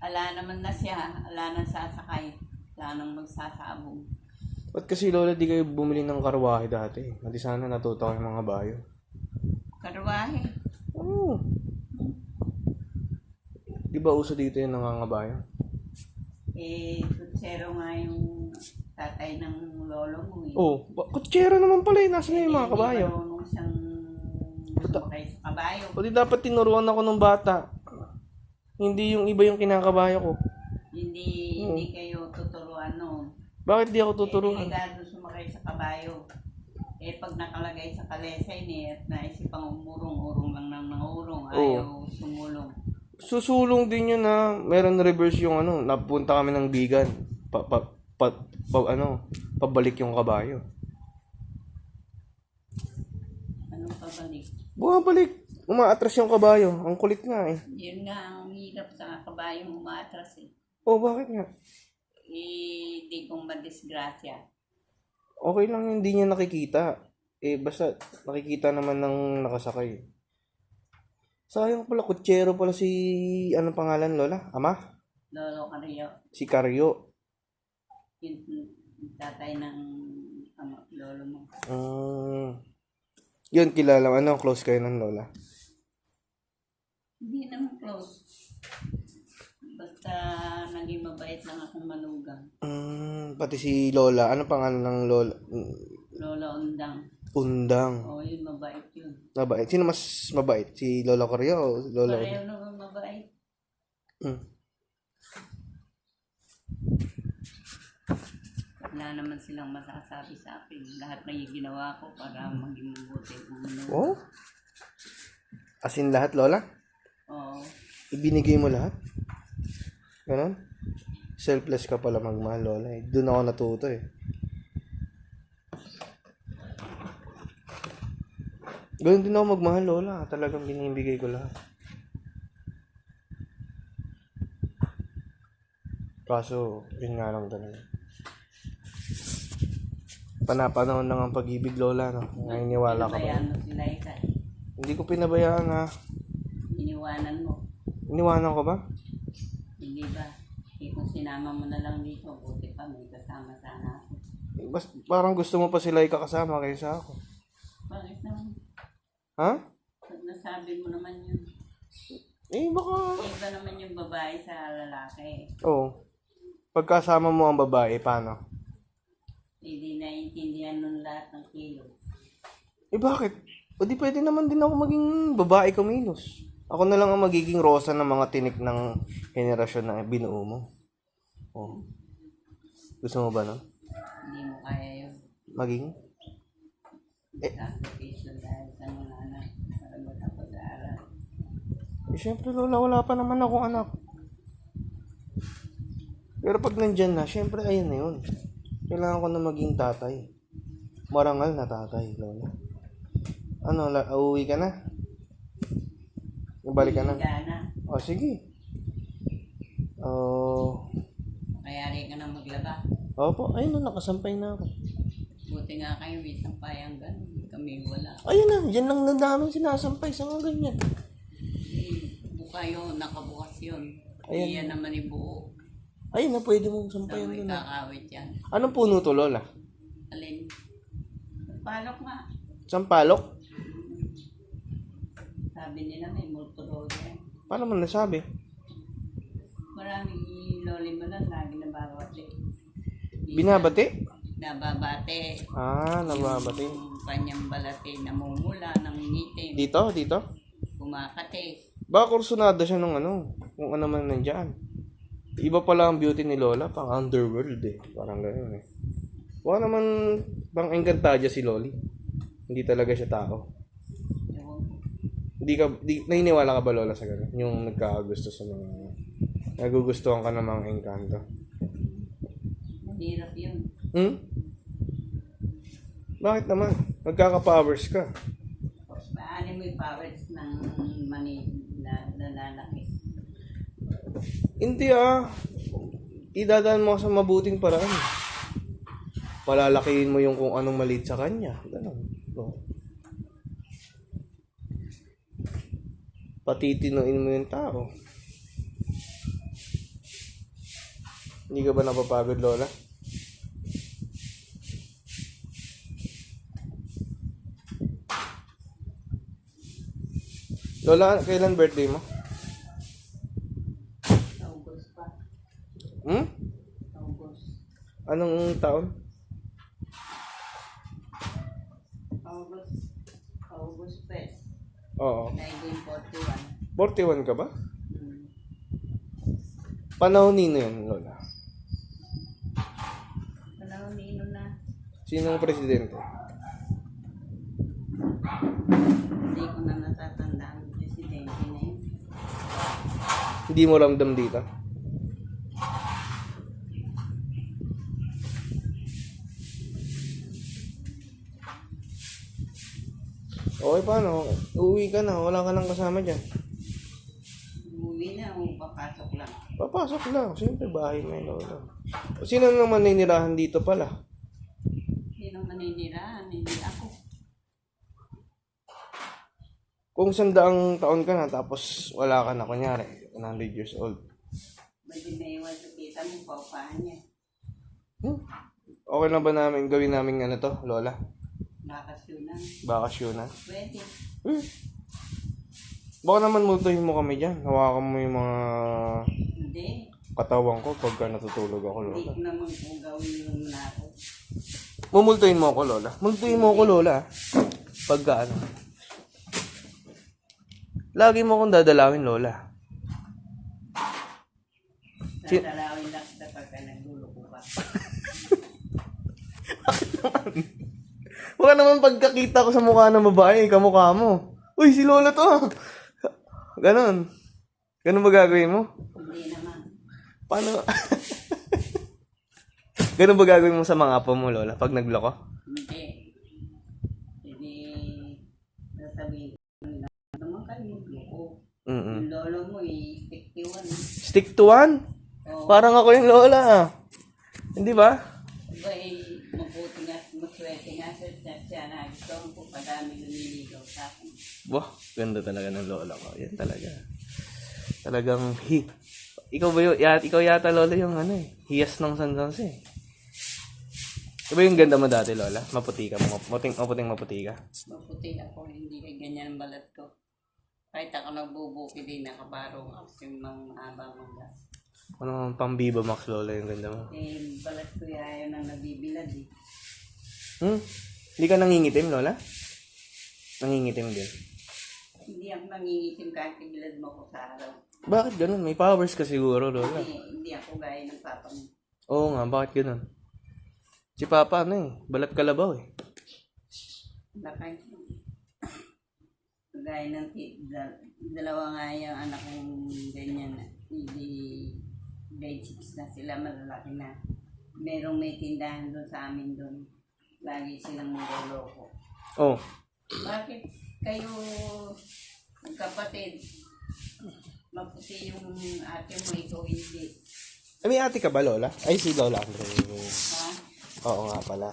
[SPEAKER 2] Ala naman na siya. Ala nang sasakay. Ala nang magsasabong.
[SPEAKER 1] Ba't kasi Lola di kayo bumili ng karwahe dati? Hindi sana natuto kayo mga bayo.
[SPEAKER 2] Karwahe.
[SPEAKER 1] Oo. Di ba uso dito yung nangangabayo?
[SPEAKER 2] Eh, kutsero nga yung tatay ng lolo mo eh.
[SPEAKER 1] Oo. Kutsero naman pala eh. Nasaan na yung mga kabayo?
[SPEAKER 2] Hindi marunong siyang sumakay sa kabayo.
[SPEAKER 1] O di dapat tinuruan ako ng bata. Hindi yung iba yung kinakabayo ko.
[SPEAKER 2] Hindi kayo tuturuan noon.
[SPEAKER 1] Bakit di ako tuturuan?
[SPEAKER 2] Delikado sumakay sa kabayo. Eh, pag nakalagay sa kalesay niya at naisipang umurong-urong lang ng nangurong, ayaw sumulong.
[SPEAKER 1] Susulong din yun na meron reverse yung ano, napunta kami ng Bigan. Pabalik yung kabayo.
[SPEAKER 2] Anong pabalik?
[SPEAKER 1] Bumabalik. Umaatras yung kabayo. Ang kulit nga eh.
[SPEAKER 2] Yun nga ang hirap sa kabayong umaatras eh.
[SPEAKER 1] Oh, bakit nga?
[SPEAKER 2] Di kong madisgrasya.
[SPEAKER 1] Okay lang hindi niya nakikita. Eh, basta nakikita naman ng nakasakay. Sayang pala, kutsero pala si... Anong pangalan, Lola? Ama?
[SPEAKER 2] Lolo Carrillo,
[SPEAKER 1] Si Caryo.
[SPEAKER 2] yung tatay ng lolo mo.
[SPEAKER 1] Yun, kilala. Ano, close kayo ng Lola?
[SPEAKER 2] Hindi naman close. Basta naging mabait lang akong manugang.
[SPEAKER 1] Pati si Lola. Ano pangalan ng Lola?
[SPEAKER 2] Lola Undang.
[SPEAKER 1] Undang.
[SPEAKER 2] Oo, yun, mabait yun.
[SPEAKER 1] Mabait. Sino mas mabait? Si Lola Caryo o Lola Undang?
[SPEAKER 2] Pareho naman mabait. Wala naman silang masasabi sa akin. Lahat na yung ginawa ko para maging mabuti.
[SPEAKER 1] Oh? As in lahat, Lola?
[SPEAKER 2] Oo.
[SPEAKER 1] Ibinigay mo lahat? Ganon? Selfless ka pala magmahal, Lola. Eh. Doon ako natuto eh. Ganun din ako magmahal, Lola. Talagang binibigay ko lahat. Kaso, yun nga lang talaga. Panapanahon lang ang pag-ibig, Lola. No? Naniniwala ka ba?
[SPEAKER 2] Pinabayaan mo sila ika.
[SPEAKER 1] Hindi ko pinabayaan, ha?
[SPEAKER 2] Iniwanan mo.
[SPEAKER 1] Iniwanan ko ba?
[SPEAKER 2] Hindi ba? Eh, kung sinama mo na lang dito, buti pa may kasama sana ako.
[SPEAKER 1] Parang gusto mo pa sila ikakasama kaysa ako.
[SPEAKER 2] Bakit naman?
[SPEAKER 1] Ha?
[SPEAKER 2] Pag nasabi mo naman yun.
[SPEAKER 1] Eh, baka...
[SPEAKER 2] Iba naman yung babae sa lalaki.
[SPEAKER 1] Oo. Pagkasama mo ang babae, paano?
[SPEAKER 2] Hindi naiintindihan nun lahat ng kilo.
[SPEAKER 1] Eh, bakit? O di pwede naman din ako maging babae kumilos. Ako na lang ang magiging Rosa ng mga tinik ng henerasyon na binuo mo. Oh. Gusto mo ba, no?
[SPEAKER 2] Hindi mo kaya yun.
[SPEAKER 1] Maging?
[SPEAKER 2] Sacrifice dahil sa mga anak para magkapag-aaral.
[SPEAKER 1] Eh, syempre, Lola, wala pa naman akong anak. Pero pag nandyan na, syempre, ayun na yun. Kailangan ko na maging tatay. Marangal na tatay, Lola. Ano, uuwi ka na? Balik ka na? O, sige.
[SPEAKER 2] Kayari ka na maglaba.
[SPEAKER 1] Opo, ayun na, nakasampay na ako.
[SPEAKER 2] Buti nga kayo, may sampayang ganun. kami wala.
[SPEAKER 1] Ayun na, yan lang na namin sinasampay sa mga ganyan.
[SPEAKER 2] Buka yun, nakabukas yun.
[SPEAKER 1] Ayan.
[SPEAKER 2] Iyan naman ibuo.
[SPEAKER 1] Ayun na, pwede mong
[SPEAKER 2] Sa
[SPEAKER 1] sampayan
[SPEAKER 2] may
[SPEAKER 1] doon.
[SPEAKER 2] kakawit yan.
[SPEAKER 1] Anong puno to, Lola?
[SPEAKER 2] Alin? Palok nga.
[SPEAKER 1] Sampalok?
[SPEAKER 2] Sabi nila may multology yan.
[SPEAKER 1] Paano mo nasabi?
[SPEAKER 2] Maraming loli mo na lagi nababate.
[SPEAKER 1] Binabati?
[SPEAKER 2] Nababate.
[SPEAKER 1] Ah, nababati.
[SPEAKER 2] Yung kanyang balate namumula ng ngitim.
[SPEAKER 1] Dito? Dito?
[SPEAKER 2] Kumakate.
[SPEAKER 1] Baka kursunada siya nung ano, kung ano man nandyan. Iba pala ang beauty ni Lola, pang underworld eh. Parang gano'n eh. Baka naman pang Encantadia si Loli. Hindi talaga siya tao.
[SPEAKER 2] Ewan ko.
[SPEAKER 1] Naniniwala ka ba Lola sa gano'n? Yung nagkakagusto sa mga, nagugustuhan ka ng mga engkanto.
[SPEAKER 2] Mahirap yun.
[SPEAKER 1] Bakit naman? Magkaka-powers ka.
[SPEAKER 2] Paano mo yung powers ng mani na lalaki?
[SPEAKER 1] Hindi idadaan mo sa mabuting paraan. Palalakihin mo yung kung anong maliit sa kanya. Ganun. So, patitinuin mo yung tao. Hindi ka ba napapagod, Lola? Lola, kailan birthday mo?
[SPEAKER 2] August pa. August.
[SPEAKER 1] Anong taon?
[SPEAKER 2] August 1st.
[SPEAKER 1] Oo.
[SPEAKER 2] 1941.
[SPEAKER 1] 41 ka ba?
[SPEAKER 2] Hmm.
[SPEAKER 1] Panahon nino yun, Lola?
[SPEAKER 2] Panahon nino na.
[SPEAKER 1] Sinong presidente?
[SPEAKER 2] Hindi ko na natatandaan ang presidente na yun.
[SPEAKER 1] Hindi mo ramdam dito? Okay, paano? Uuwi ka na. Wala ka nang kasama dyan.
[SPEAKER 2] Umuwi na o papasok lang.
[SPEAKER 1] Papasok lang. Siyempre, bahay mo yun, Lola. Sino naman ninirahan dito pala?
[SPEAKER 2] Hindi naman maninirahan, hindi ako.
[SPEAKER 1] Kung 100 taon ka na, tapos wala ka na, kunyari, 100 years old.
[SPEAKER 2] Pwede na iwan sa kita mo, paupahan niya.
[SPEAKER 1] Okay na ba namin gawin namin ano to, Lola?
[SPEAKER 2] Bakasyonan.
[SPEAKER 1] Bakasyonan?
[SPEAKER 2] Pwede.
[SPEAKER 1] Baka naman multuhin mo kami dyan. Hawakan mo yung mga
[SPEAKER 2] Hindi.
[SPEAKER 1] katawan ko pagka natutulog ako,
[SPEAKER 2] Hindi
[SPEAKER 1] Lola.
[SPEAKER 2] ko naman kung gawin yung na ako.
[SPEAKER 1] Mumultuhin mo ako, Lola. Multuhin mo ako, Lola. Pagka ano. Lagi mo akong dadalawin, Lola.
[SPEAKER 2] Dadalawin lang sa pagka nagluluko ka.
[SPEAKER 1] Baka naman pagkakita ko sa mukha ng babae, kamukha mo. Uy, si Lola to. Ganon. Ganon ba gagawin mo?
[SPEAKER 2] Hindi naman.
[SPEAKER 1] Paano? Ganon ba gagawin mo sa mga apo mo, Lola, pag nagloko?
[SPEAKER 2] Hindi. Hindi. Sasabihin ko nila. Naman kayo magluluko. Yung lolo mo, stick to one.
[SPEAKER 1] Stick to one?
[SPEAKER 2] Oo.
[SPEAKER 1] Parang ako yung Lola. Hindi ba?
[SPEAKER 2] Diba mabuti nga, maswerte nga siya na gusto ko padami lumiligaw sa akin.
[SPEAKER 1] Wah, ganda talaga ng Lola ko. Yan talaga. Talagang Ikaw ba ikaw yata, Lola, yung ano eh. Hiyas ng San Jose. Diba yung ganda mo dati, Lola? Maputi ka. Maputing maputi ka.
[SPEAKER 2] Maputi ako, hindi kay ganyan ang balat ko. Kahit ako nagbubuki din, nakabarong ako yung mga abang mga.
[SPEAKER 1] Ano naman pang Viva Max, Lola, yung ganda mo.
[SPEAKER 2] Eh, balat ko ayaw nang nabibilad eh.
[SPEAKER 1] Hindi ka nangingitim, Lola? Nangingitim din.
[SPEAKER 2] Hindi ako nangingitim kahit ibilad mo ko sa araw.
[SPEAKER 1] Bakit ganun? May powers ka siguro, Lola.
[SPEAKER 2] Hindi ako gaya ng papa mo.
[SPEAKER 1] Oo nga, bakit ganun? Si Papa, ano eh, balat kalabaw eh.
[SPEAKER 2] Baka gaya ng dalawa nga yung anak kong ganyan na. Hindi grade 6 na sila, malalaki na. Merong may tindahan doon sa amin doon. Lagi silang niloloko.
[SPEAKER 1] Oh,
[SPEAKER 2] Bakit kayo magkapatid? Maputi yung ate mo, ikaw hindi.
[SPEAKER 1] may ate ka ba, Lola? Ay, si Lola Andre.
[SPEAKER 2] Ha?
[SPEAKER 1] Oo nga pala.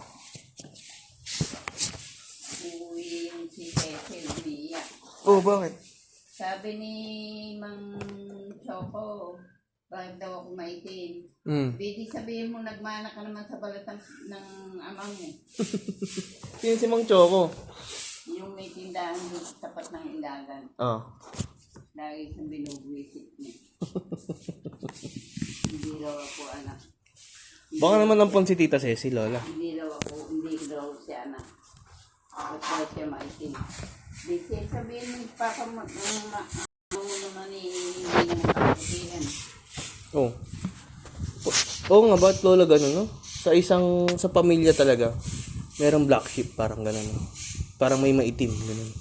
[SPEAKER 2] Uuwi si Cecil umiiyak.
[SPEAKER 1] Oh, bakit?
[SPEAKER 2] Sabi ni Mang Choco, bakit daw ako maitim?
[SPEAKER 1] Hmm.
[SPEAKER 2] Di sabihin mo, nagmana ka naman sa balat ng ama mo.
[SPEAKER 1] Sino si Mang Choco?
[SPEAKER 2] Yung may tindahan doon sa tapat ng ilagan.
[SPEAKER 1] Oh.
[SPEAKER 2] Lagi siyang binubwisit niya. Hindi daw ako anak.
[SPEAKER 1] Baka naman nampon si Tita Ceci, Lola.
[SPEAKER 2] Hindi daw siya anak. Basta siya maitim. Di siya sabihin ni Papa mo naman hindi naman kapatihan.
[SPEAKER 1] Oh. Oo nga, ba't Lola ganun, no? Sa pamilya talaga, merong black sheep, parang ganun, no? Parang may maitim, ganun.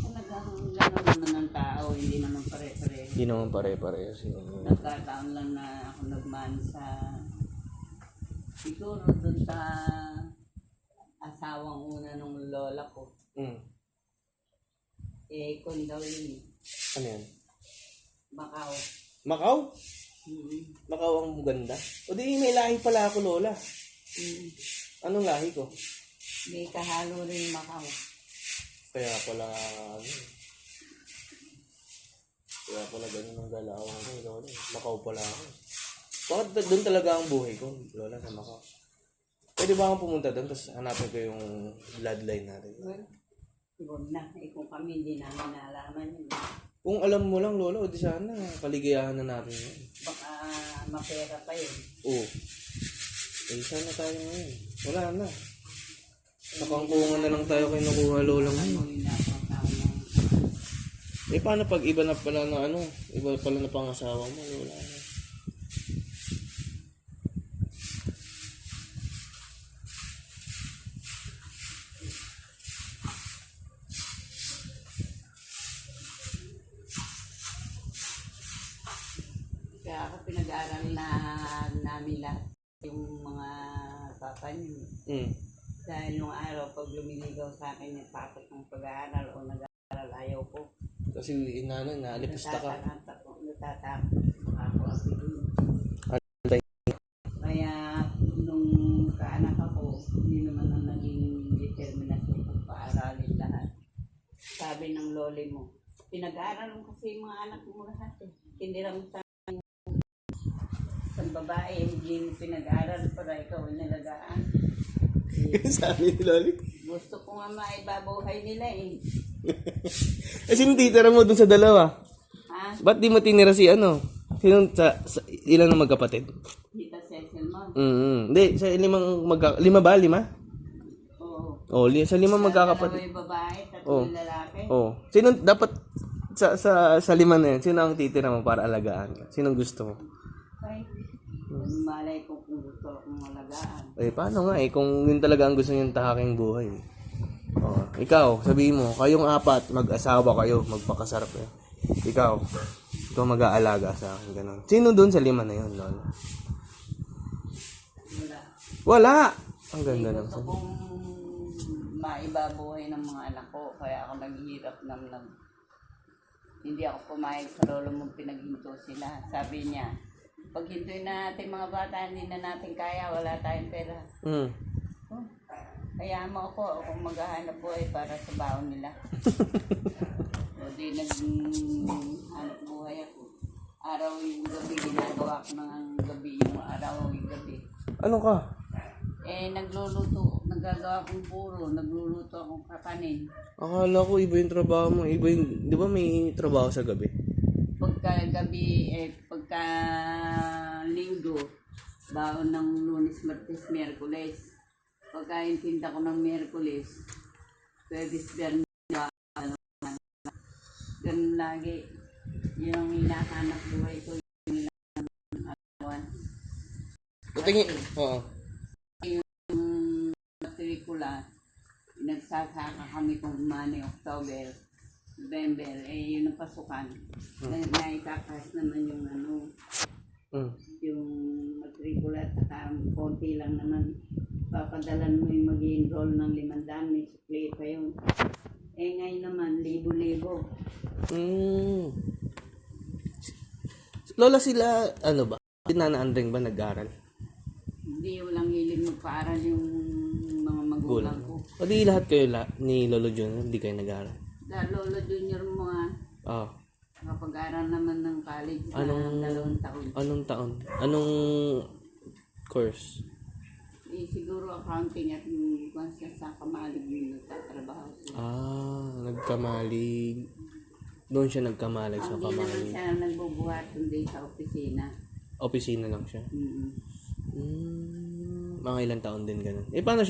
[SPEAKER 2] Talagang gano'n naman ng tao, hindi naman pare-pare.
[SPEAKER 1] Hindi naman pare-parehas.
[SPEAKER 2] Nagkataon lang na ako nagman sa siguro doon sa asawang una nung lola ko.
[SPEAKER 1] Hmm.
[SPEAKER 2] Eh, kung daw yun,
[SPEAKER 1] Ano yan?
[SPEAKER 2] Macau.
[SPEAKER 1] Macau?
[SPEAKER 2] Mm-hmm.
[SPEAKER 1] Macau ang ganda. O di, may lahi pala ako, Lola.
[SPEAKER 2] Mm-hmm.
[SPEAKER 1] Anong lahi ko?
[SPEAKER 2] May kahalo rin Macau.
[SPEAKER 1] Kaya pala, ganun ang galawan ko, Lola. Macau pala ako. Bakit doon talaga ang buhay ko, Lola, sa Macau? Pwede ba akong pumunta doon, tapos hanapin ko yung bloodline natin?
[SPEAKER 2] Huwag na. Eh, kung kami hindi namin naalaman yun.
[SPEAKER 1] Kung alam mo lang, Lola, o di sana, kaligayahan na natin yun.
[SPEAKER 2] Baka mapera pa yun.
[SPEAKER 1] Oo. Eh, sana tayo ngayon. Wala na. Nakangkungan na lang tayo kay nakuha, Lola, ngayon.
[SPEAKER 2] Ano yung napatawag ng
[SPEAKER 1] Eh, paano pag iba na pala na iba pala na pangasawa mo, Lola?
[SPEAKER 2] Kaya ako pinag-aaral na namin lahat yung mga papa niyo.
[SPEAKER 1] Hmm.
[SPEAKER 2] Dahil nung araw, pag lumiligaw sa akin yung tapos ng pag-aaral o nag-aaral, ayaw ko.
[SPEAKER 1] Kasi naalipista ka.
[SPEAKER 2] Natatakot ako ako dun.
[SPEAKER 1] Antay.
[SPEAKER 2] Kaya nung kaanak ako, hindi naman ang naging determinasyon kung paaralin lahat. Sabi ng loli mo, pinag-aaral mo kasi yung mga anak mo lahat eh. Hindi lang sa babae, hindi mo pinag-aaral para ikaw ang nalagaan.
[SPEAKER 1] Sabi ni Loli.
[SPEAKER 2] Gusto ko nga maibabuhay nila eh.
[SPEAKER 1] Eh, sino titira mo dun sa dalawa?
[SPEAKER 2] Ha?
[SPEAKER 1] Ba't di mo tinira si Sino ilan ang magkapatid?
[SPEAKER 2] Kita Cecil mo?
[SPEAKER 1] Hindi, sa lima ba? Lima?
[SPEAKER 2] Oo.
[SPEAKER 1] Oh, sa limang magkakapatid.
[SPEAKER 2] Dalawang babae,
[SPEAKER 1] Oh.
[SPEAKER 2] tatlong lalaki.
[SPEAKER 1] Oh. Sino dapat sa lima na yan? Sino ang titira mo para alagaan ka? Sinong gusto mo?
[SPEAKER 2] Ay, malay ko kung gusto akong malagaan.
[SPEAKER 1] Eh, paano nga kung yun talaga ang gusto niyong tahaking buhay. Oh, ikaw, sabihin mo, kayong apat, mag-asawa kayo, magpakasarap kayo. Ikaw mag-aalaga sa akin, ganun. Sino doon sa lima na yun, Lola? Wala! Ang ganda ng
[SPEAKER 2] Gusto kong maibabuhay ng mga anak ko, kaya ako naghihirap ng hindi ako pumayag sa lolo mong pinaghinto sila. Sabi niya, pag hintuin na natin mga bata, hindi na natin kaya, wala tayong pera.
[SPEAKER 1] Hmm.
[SPEAKER 2] Oh, kaya mo ako maghahanap buhay para sa baon nila. O di naghanap buhay ako. Araw yung gabi, ginagawa ko ng gabi yung araw yung gabi.
[SPEAKER 1] Ano ka?
[SPEAKER 2] Eh, nagagawa akong puro, nagluluto akong kakanin.
[SPEAKER 1] Akala ko iba yung trabaho mo. Iba yung, di ba may trabaho sa gabi?
[SPEAKER 2] Pagka gabi, pagka linggo, baon ng Lunes, Martes, Miyerkules. Pagka yung tinda ko ng Miyerkules, Pwedis, Biyernes, ganun lagi. Yun ang hinahanap buhay ko, yung arawan.
[SPEAKER 1] Tingin, oo.
[SPEAKER 2] Matrikula, nagsasaka kami kung Monday, October, November, yun ang pasukan. Naikakas naman yung yung matrikula at saka konti lang naman. Papadalan mo yung mag-i-enroll ng 500, may supply pa yun. Ngayon naman, libo-libo.
[SPEAKER 1] Lola sila, ano ba? Nanaan rin ba nag-aral?
[SPEAKER 2] Hindi walang hilig magpaaral yung mga magulang.
[SPEAKER 1] Magulang.
[SPEAKER 2] ko.
[SPEAKER 1] O di lahat kayo ni Lolo Junior, hindi kayo nag-aaral.
[SPEAKER 2] Lolo Junior mo
[SPEAKER 1] Ah,
[SPEAKER 2] kapag-aral naman ng college na
[SPEAKER 1] Anong-
[SPEAKER 2] 2 taon.
[SPEAKER 1] anong taon? Anong course?
[SPEAKER 2] Siguro accounting at once sa kamalig yung nagtatrabaho siya.
[SPEAKER 1] Nagkamalig. Doon siya nagkamalig sa
[SPEAKER 2] Hindi naman
[SPEAKER 1] kamalig.
[SPEAKER 2] siya nagbubuhat kundi sa opisina.
[SPEAKER 1] Opisina lang siya.
[SPEAKER 2] Mm.
[SPEAKER 1] Mga ilang taon din ganun. Eh, paano